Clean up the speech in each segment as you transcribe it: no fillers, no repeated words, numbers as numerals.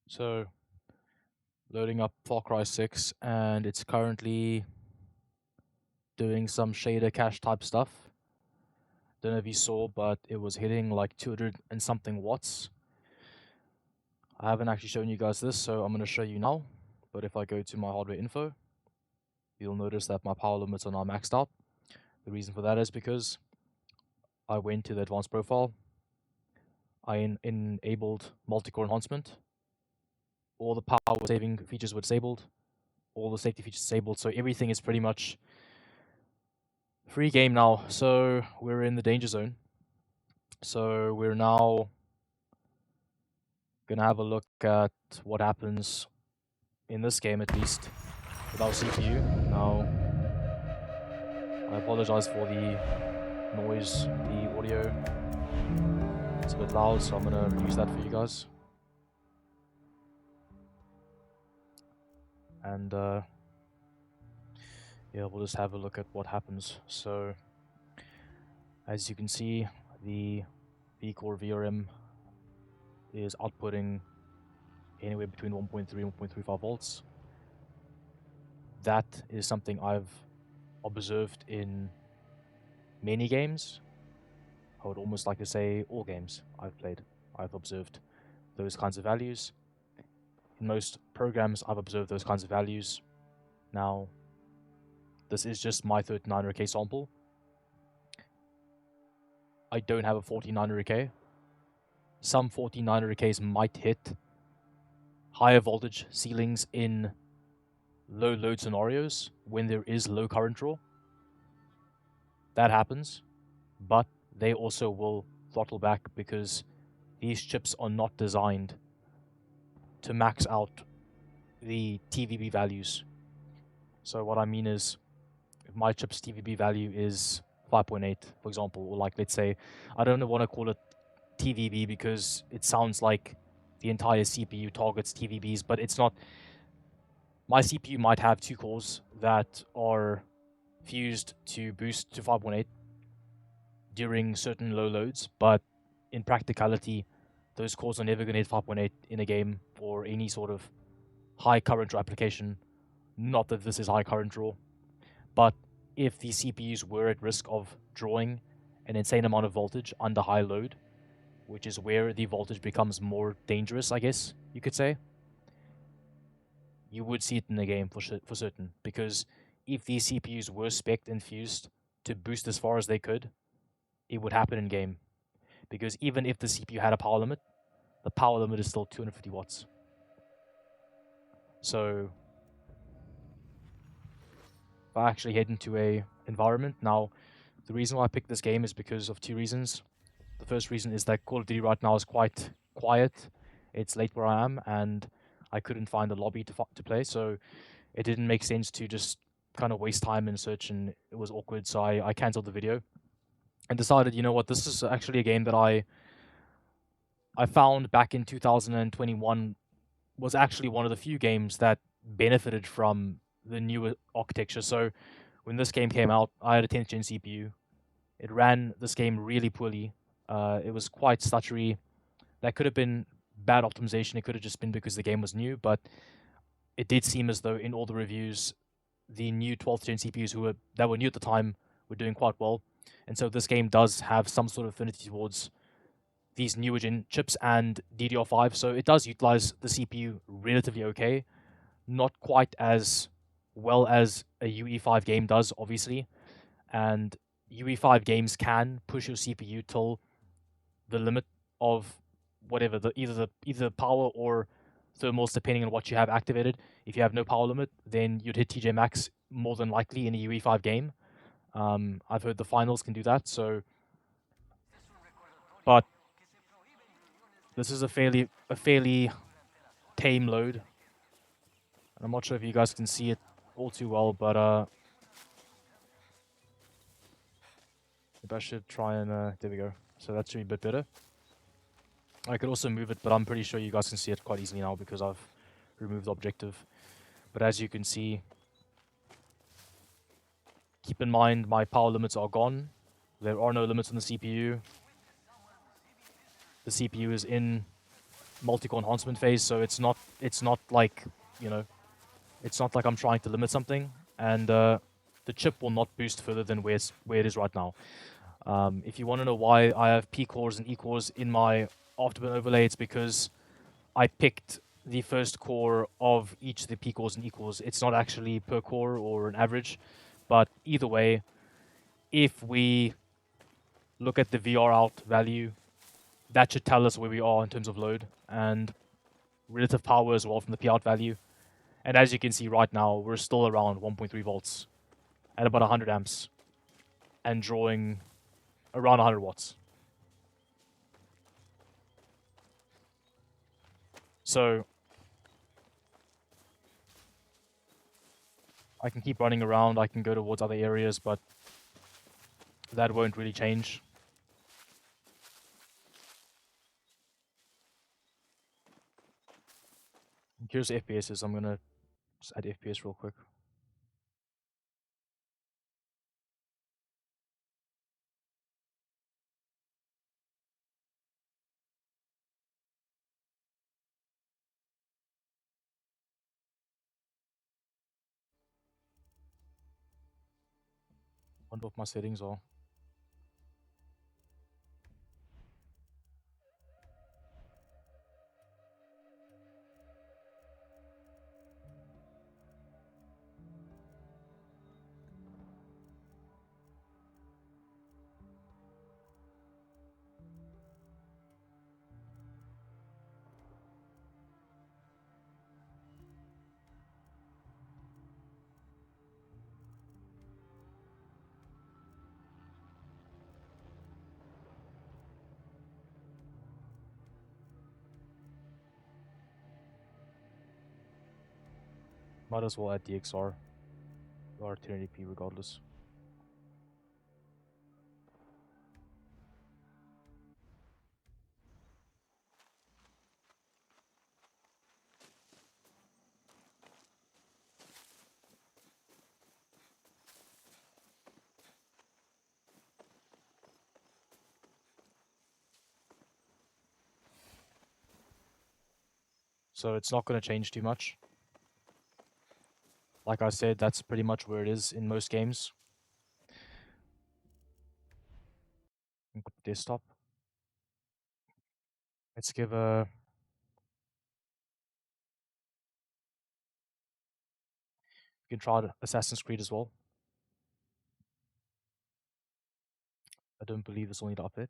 So, loading up Far Cry 6, and it's currently doing some shader cache type stuff. Don't know if you saw, but it was hitting like 200 and something watts. I haven't actually shown you guys this, so I'm going to show you now. But if I go to my hardware info, you'll notice that my power limits are now maxed out. The reason for that is because I went to the advanced profile, I enabled multi-core enhancement, all the power saving features were disabled, all the safety features disabled, so everything is pretty much free game now. So we're in the danger zone. So we're now gonna have a look at what happens in this game, at least with our CPU. Now, I apologize for the noise, the audio. It's a bit loud, so I'm gonna reduce that for you guys. And yeah, we'll just have a look at what happens. So, as you can see, the V-Core VRM is outputting anywhere between 1.3 and 1.35 volts. That is something I've observed in many games. I would almost like to say all games I've played, I've observed those kinds of values. In most programs, I've observed those kinds of values. Now, this is just my 3900K sample. I don't have a 14900K. Some 14900Ks might hit higher voltage ceilings in low load scenarios when there is low current draw. That happens, but they also will throttle back because these chips are not designed to max out the TVB values. So what I mean is, if my chip's TVB value is 5.8, for example, or like, let's say, I don't want to call it TVB because it sounds like the entire CPU targets TVBs, but it's not. My CPU might have 2 cores that are fused to boost to 5.8 during certain low loads, but in practicality, those cores are never going to hit 5.8 in a game or any sort of high current draw application. Not that this is high current draw, but if the CPUs were at risk of drawing an insane amount of voltage under high load, which is where the voltage becomes more dangerous, I guess you could say, you would see it in the game for certain. Because if these CPUs were spec'd and fused to boost as far as they could, it would happen in game. Because even if the CPU had a power limit, the power limit is still 250 watts. So if I actually head into a environment, now the reason why I picked this game is because of 2 reasons. The first reason is that Call of Duty right now is quite quiet. It's late where I am, and I couldn't find a lobby to play, so it didn't make sense to just kind of waste time in search, and it was awkward, so I cancelled the video and decided, you know what, this is actually a game that I found back in 2021 was actually one of the few games that benefited from the newer architecture. So when this game came out, I had a 10th gen CPU. It ran this game really poorly. It was quite stuttery. That could have been bad optimization. It could have just been because the game was new, but it did seem as though in all the reviews, the new 12th gen CPUs that were new at the time were doing quite well. And so this game does have some sort of affinity towards these newer gen chips and DDR5, so it does utilize the CPU relatively okay. Not quite as well as a UE5 game does, obviously. And UE5 games can push your CPU till the limit of whatever, either power or thermals, depending on what you have activated. If you have no power limit, then you'd hit TJ max more than likely in a UE5 game. I've heard the finals can do that, so. But this is a fairly tame load. And I'm not sure if you guys can see it all too well, but maybe I should try and there we go. So that should be a bit better. I could also move it, but I'm pretty sure you guys can see it quite easily now because I've removed the objective. But as you can see, keep in mind my power limits are gone. There are no limits on the CPU. The CPU is in multi-core enhancement phase, so it's not like, you know, it's not like I'm trying to limit something, and the chip will not boost further than where it is right now. If you want to know why I have P cores and E cores in my Afterburn overlay, it's because I picked the first core of each of the P cores and E cores. It's not actually per core or an average, but either way, if we look at the VR out value, that should tell us where we are in terms of load and relative power as well from the P out value. And as you can see right now, we're still around 1.3 volts at about 100 amps and drawing around 100 watts. So I can keep running around, I can go towards other areas, but that won't really change. Here's FPSs. I'm gonna just add FPS real quick. Wonder what my settings are. Might as well add DXR or 1080p regardless. So it's not going to change too much. Like I said, that's pretty much where it is in most games. Desktop. Let's give a... You can try Assassin's Creed as well. I don't believe it's only the update.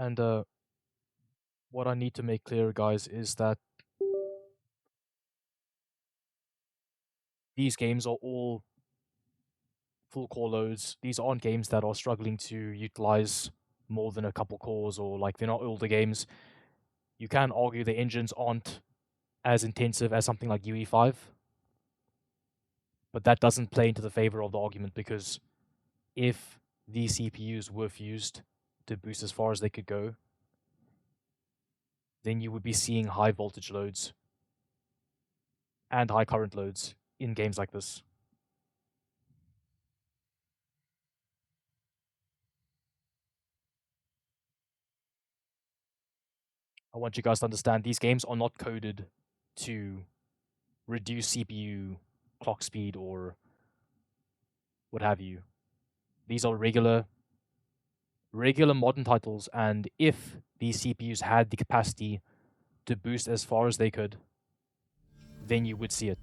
And what I need to make clear, guys, is that these games are all full core loads. These aren't games that are struggling to utilize more than a couple cores, or like they're not older games. You can argue the engines aren't as intensive as something like UE5, but that doesn't play into the favor of the argument, because if these CPUs were fused to boost as far as they could go, then you would be seeing high voltage loads and high current loads in games like this. I want you guys to understand these games are not coded to reduce CPU clock speed or what have you. These are regular modern titles, and if these CPUs had the capacity to boost as far as they could, then you would see it.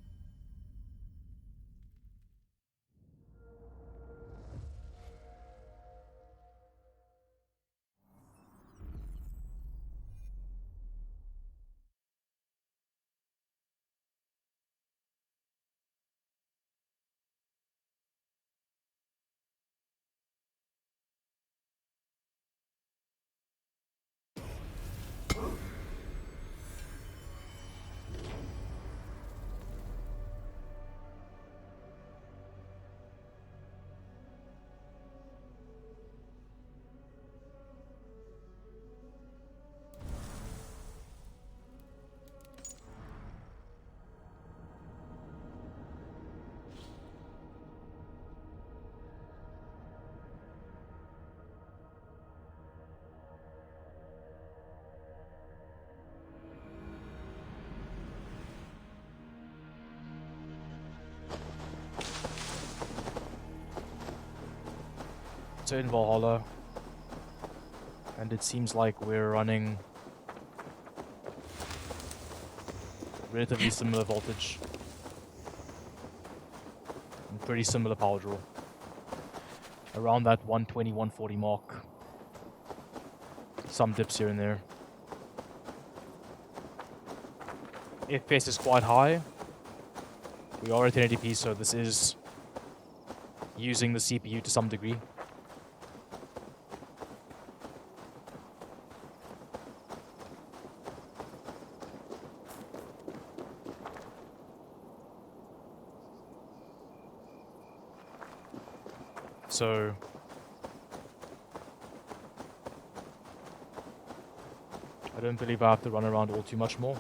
So in Valhalla, and it seems like we're running relatively similar voltage and pretty similar power draw. Around that 120, 140 mark. Some dips here and there. FPS is quite high. We are at 1080p, so this is using the CPU to some degree. So I don't believe I have to run around all too much more.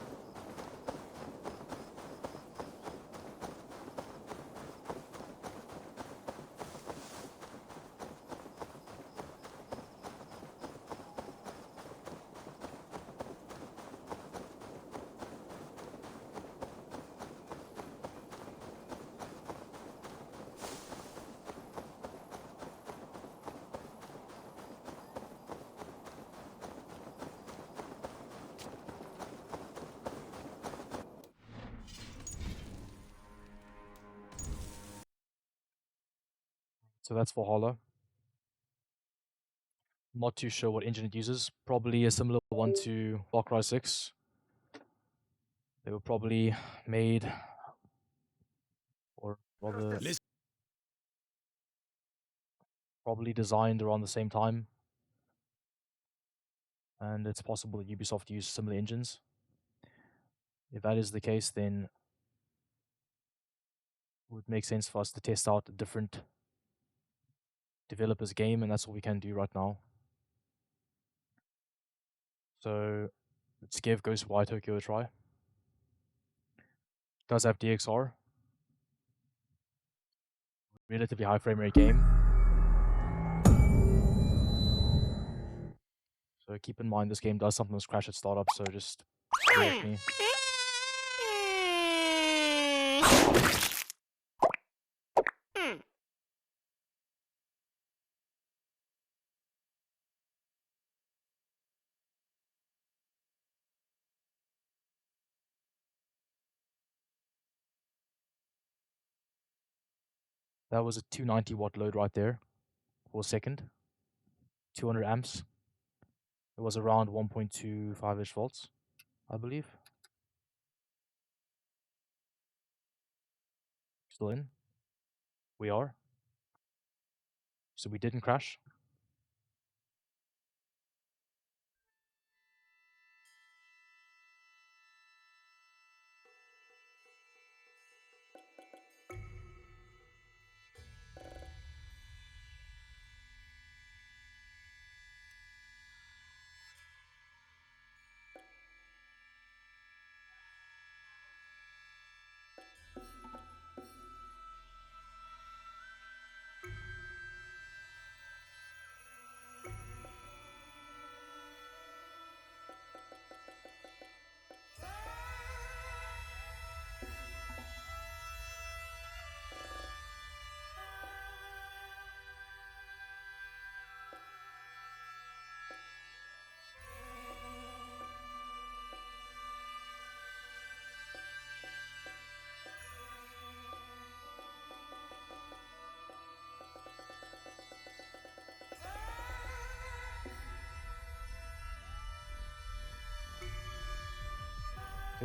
So that's Valhalla. Not too sure what engine it uses. Probably a similar one to Far Cry 6. They were probably made, or rather, probably designed around the same time. And it's possible that Ubisoft used similar engines. If that is the case, then it would make sense for us to test out a different developer's game, and that's what we can do right now. So let's give Ghostwire Tokyo a try. It does have DXR. Relatively high frame rate game. So keep in mind this game does sometimes crash at startup, so just bear with me. That was a 290 watt load right there for a second. 200 amps. It was around 1.25-ish volts, I believe. Still in? We are. So we didn't crash.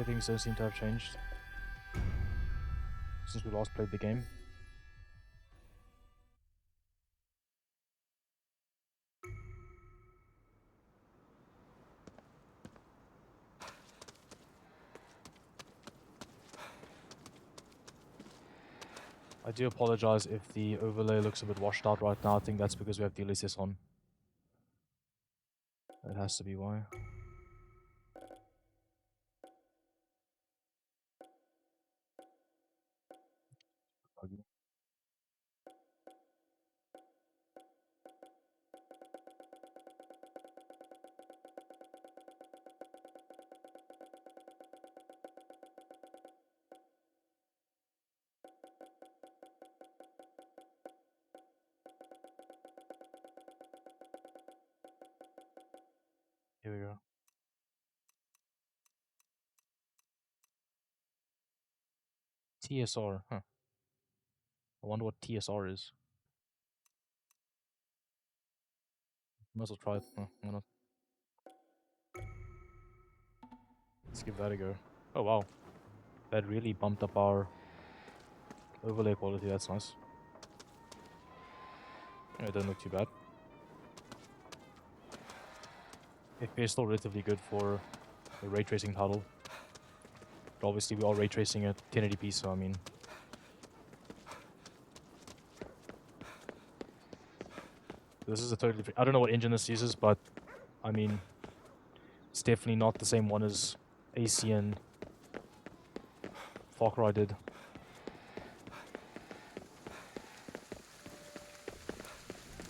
Things don't seem to have changed since we last played the game. I do apologize if the overlay looks a bit washed out right now. I think that's because we have DLSS on. That has to be why. Buggy. Here we go. TSR, huh. I wonder what TSR is. Might as well try it. Huh, why not? Let's give that a go. Oh wow. That really bumped up our overlay quality, that's nice. Yeah, it doesn't look too bad. FPS is still relatively good for the ray tracing title. But obviously we are ray tracing at 1080p, so I mean... This is a totally... I don't know what engine this uses, but I mean... It's definitely not the same one as AC and Far Cry did.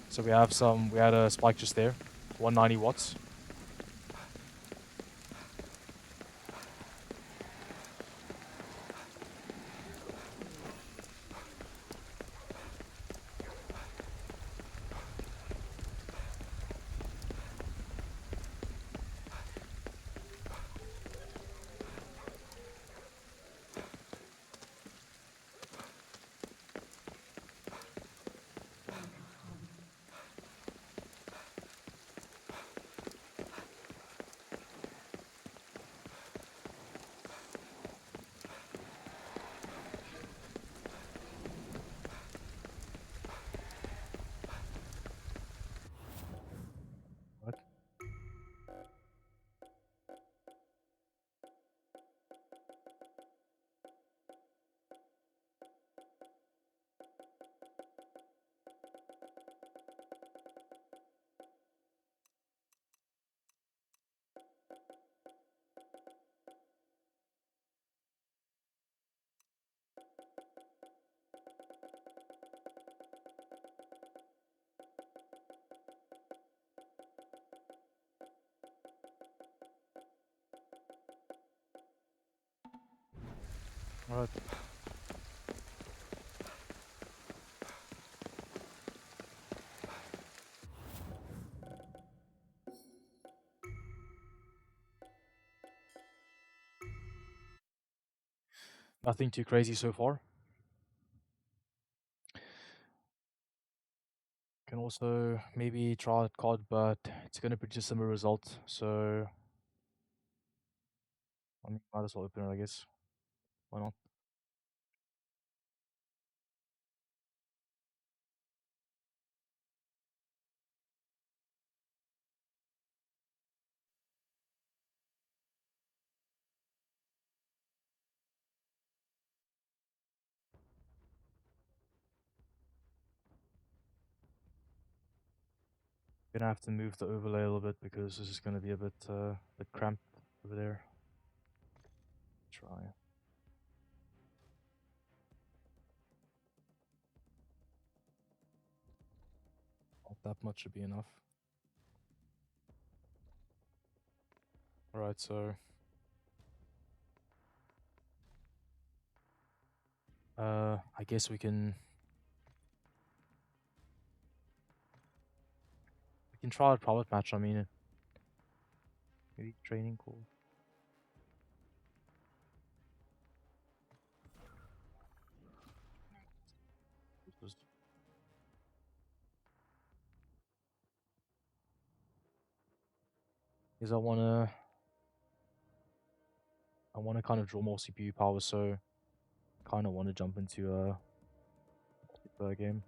So we had a spike just there, 190 watts. Right. Alright. Nothing too crazy so far. Can also maybe try it COD, but it's going to produce a similar result, so I mean, might as well open it, I guess. Why not? Gonna have to move the overlay a little bit because this is going to be a bit cramped over there. Try. Not that much should be enough. Alright, so I guess we can try a private match. I mean, maybe training call. Is I wanna kind of draw more CPU power, so kind of want to jump into a multiplayer game.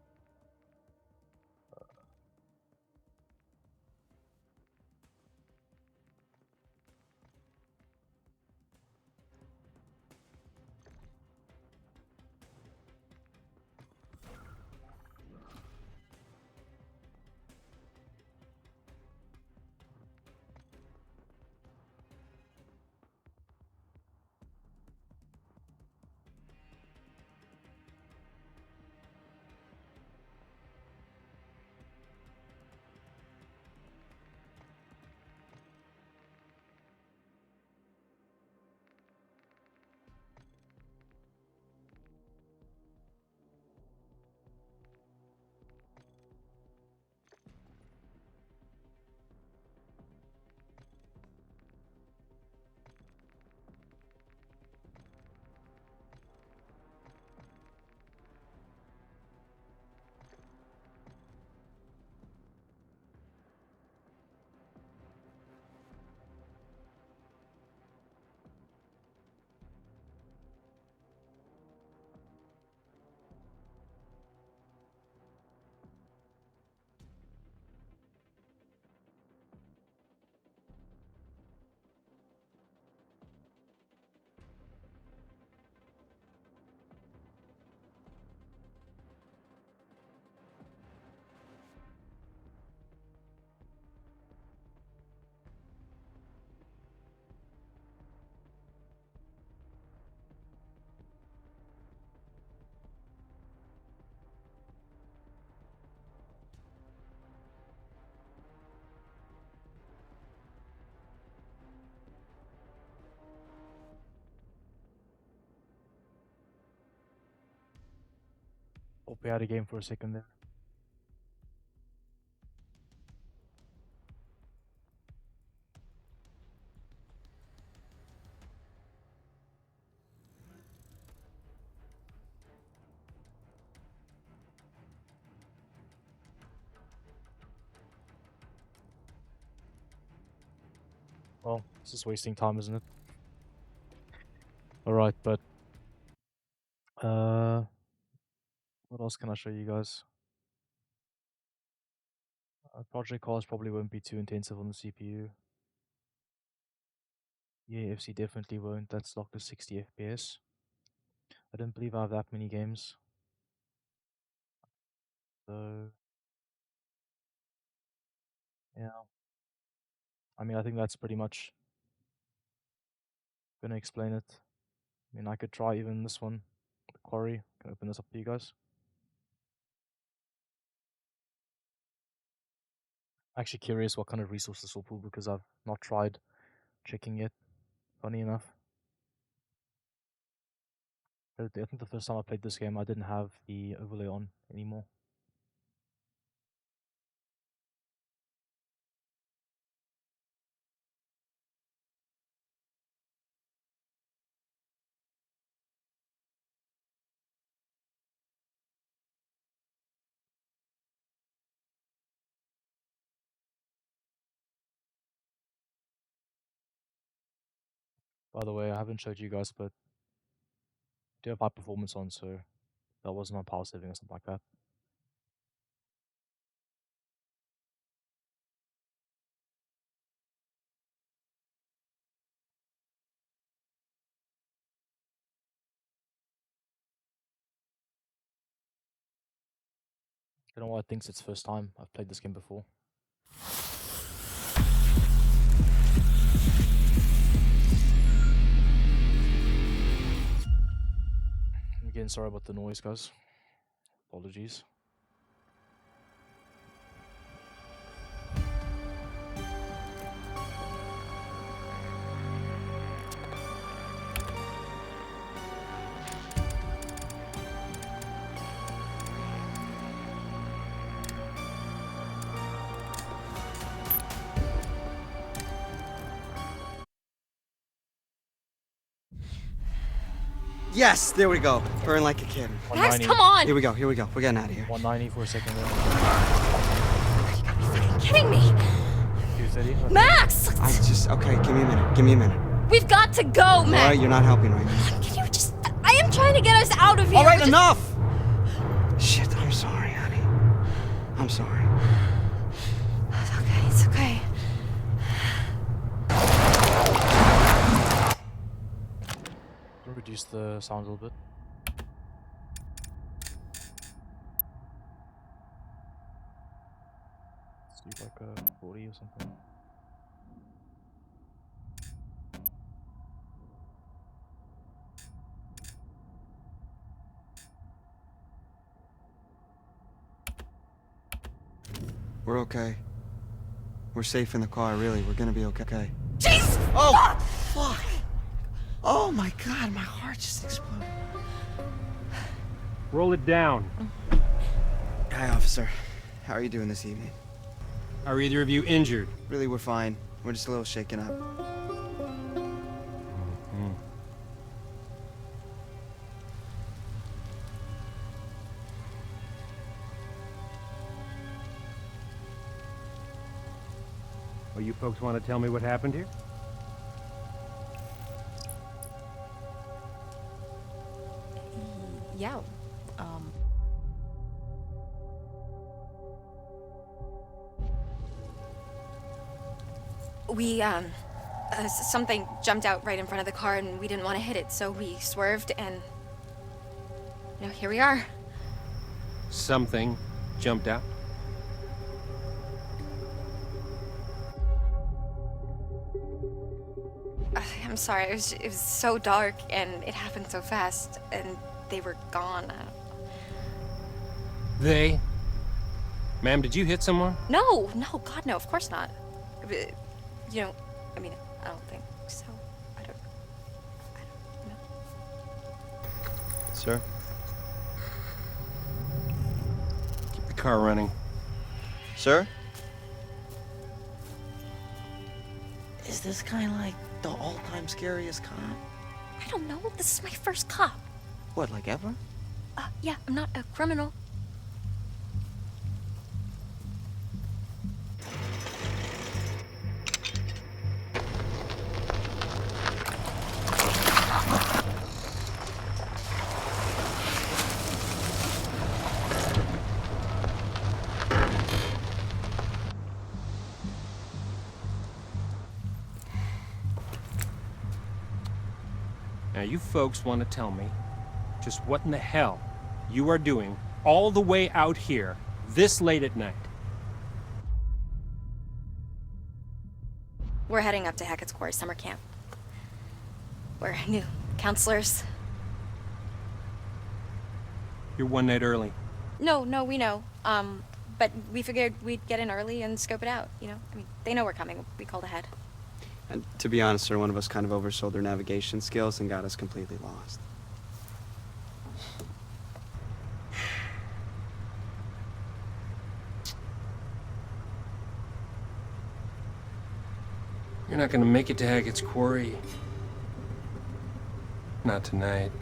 Hope we had a game for a second there. Well, this is wasting time, isn't it? Alright, but what else can I show you guys? Project cars probably won't be too intensive on the CPU. Yeah, FC definitely won't. That's locked to 60 FPS. I don't believe I have that many games. So yeah. I mean, I think that's pretty much gonna explain it. I mean, I could try even this one, the quarry. Can I open this up to you guys? Actually curious what kind of resources will pull because I've not tried checking yet. Funny enough. I think the first time I played this game, I didn't have the overlay on anymore. By the way, I haven't showed you guys, but I do have high performance on, so that wasn't on power saving or something like that. I don't know why it thinks it's first time I've played this game before. Again, sorry about the noise, guys. Apologies. Yes, there we go. Burn like a kid. Max, come on! Here we go. We're getting out of here. 190 for a second there. You gotta be fucking kidding me! 230. Max! Okay, give me a minute. We've got to go, Max! Alright, you're not helping right now. Can you just... I am trying to get us out of here! Alright, enough! Shit, I'm sorry, honey. I'm sorry. It's okay. Reduce the sound a little bit. Let's do like a 40 or something. We're okay. We're safe in the car, really. We're gonna be okay. Jeez! Oh! Fuck! Oh my god, my heart just exploded. Roll it down. Hi, officer. How are you doing this evening? Are either of you injured? Really, we're fine. We're just a little shaken up. Well, you folks want to tell me what happened here? Yeah, something jumped out right in front of the car and we didn't want to hit it, so we swerved and... here we are. Something jumped out? I'm sorry, it was so dark and it happened so fast and they were gone. They? Ma'am, did you hit someone? No, God, no, of course not. I don't think so. I don't know. Sir? car running. Sir? Is this guy like the all-time scariest cop? I don't know. This is my first cop. What, like ever? Yeah, I'm not a criminal. Now, you folks want to tell me just what in the hell you are doing all the way out here this late at night? We're heading up to Hackett's Quarry summer camp. We're new counselors. You're one night early. No, we know. But we figured we'd get in early and scope it out, you know? I mean, they know we're coming. We called ahead. And to be honest, sir, one of us kind of oversold their navigation skills and got us completely lost. You're not gonna make it to Hackett's Quarry. Not tonight.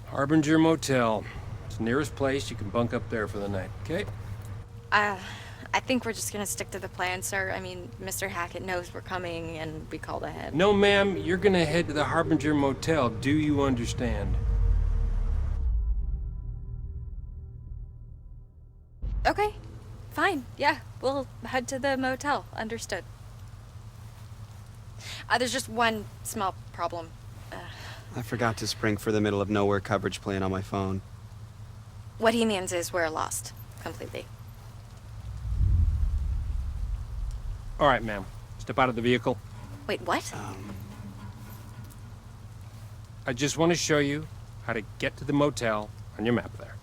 Harbinger Motel. It's the nearest place. You can bunk up there for the night, okay? I think we're just gonna stick to the plan, sir. I mean, Mr. Hackett knows we're coming and we called ahead. No, ma'am. You're gonna head to the Harbinger Motel. Do you understand? Okay, fine. Yeah, we'll head to the motel. Understood. There's just one small problem. I forgot to spring for the middle of nowhere coverage plan on my phone. What he means is we're lost. Completely. All right, ma'am. Step out of the vehicle. Wait, what? I just want to show you how to get to the motel on your map there.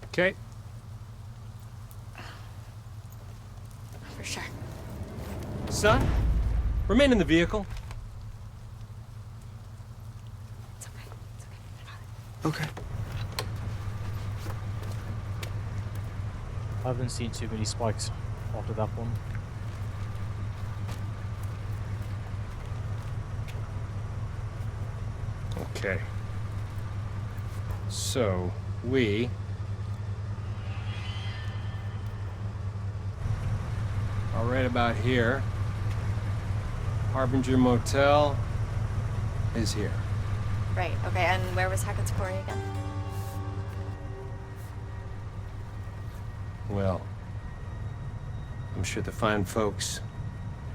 Okay? For sure. Son, remain in the vehicle. It's okay. It's okay. Okay. I haven't seen too many spikes after that one. Okay. So, we are right about here. Harbinger Motel is here. Right, okay, and where was Hackett's Quarry again? Well, I'm sure the fine folks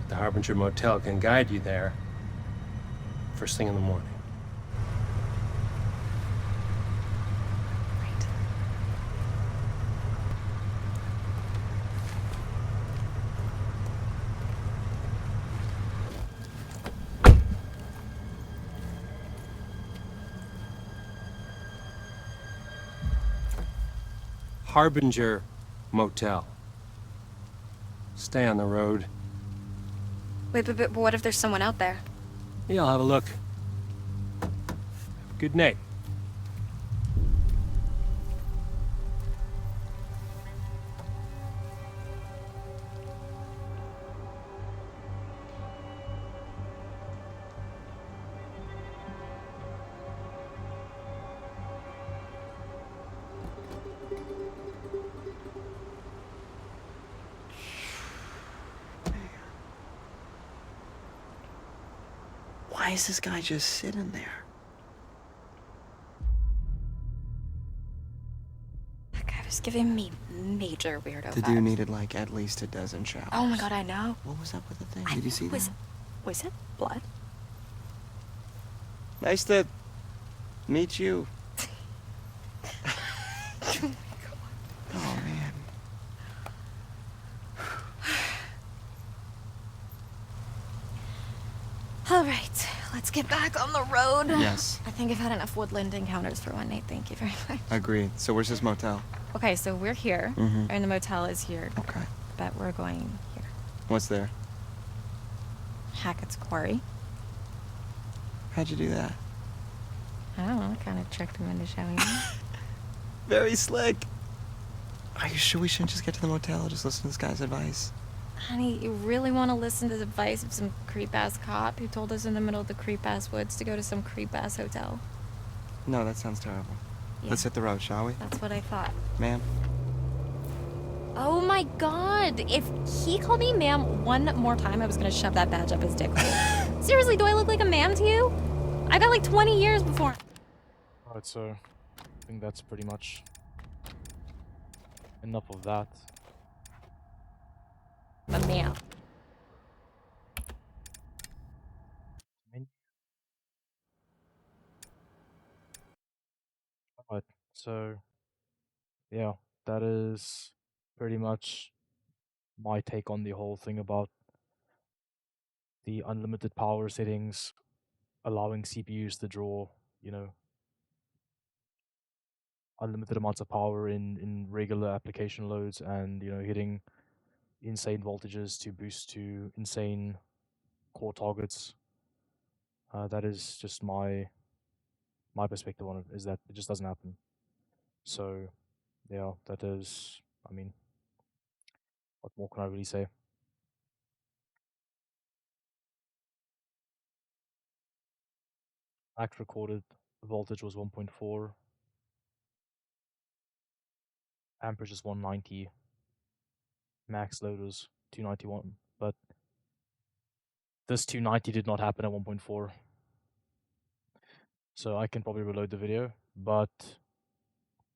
at the Harbinger Motel can guide you there first thing in the morning. Right. Harbinger Motel. Stay on the road. Wait, but what if there's someone out there? Yeah, I'll have a look. Good night. Why is this guy just sitting there? That guy was giving me major weirdo The vibes. dude needed like at least a dozen showers. Oh my god, I know. What was up with the thing? I Did you see was, that? Was it blood? Nice to meet you. Oh man. All right, let's get back on the road. Yes. I think I've had enough woodland encounters for one night. Thank you very much. Agreed. So where's this motel? Okay, so we're here, Mhm. and the motel is here, Okay. but we're going here. What's there? Hackett's Quarry. How'd you do that? I don't know, I kind of tricked him into showing me. Very slick. Are you sure we shouldn't just get to the motel? Just listen to this guy's advice. Honey, you really want to listen to the advice of some creep-ass cop who told us in the middle of the creep-ass woods to go to some creep-ass hotel? No, that sounds terrible. Yeah. Let's hit the road, shall we? That's what I thought. Ma'am? Oh my god! If he called me ma'am one more time, I was gonna shove that badge up his dick hole. Seriously, do I look like a ma'am to you? I got like 20 years before. Alright, so I think that's pretty much enough of that. A ma'am. Alright, so yeah, that is pretty much my take on the whole thing about the unlimited power settings, allowing CPUs to draw, you know, unlimited amounts of power in regular application loads, and you know, hitting insane voltages to boost to insane core targets. That is just my perspective on it, is that it just doesn't happen. So yeah, that is, I mean, what more can I really say? Max recorded voltage was 1.4, amperage is 190, max load was 291, but this 290 did not happen at 1.4. So I can probably reload the video, but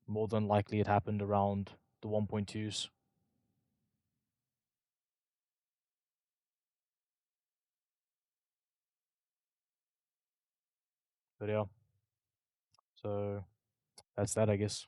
more than likely it happened around the 1.2s. But yeah, so that's that, I guess.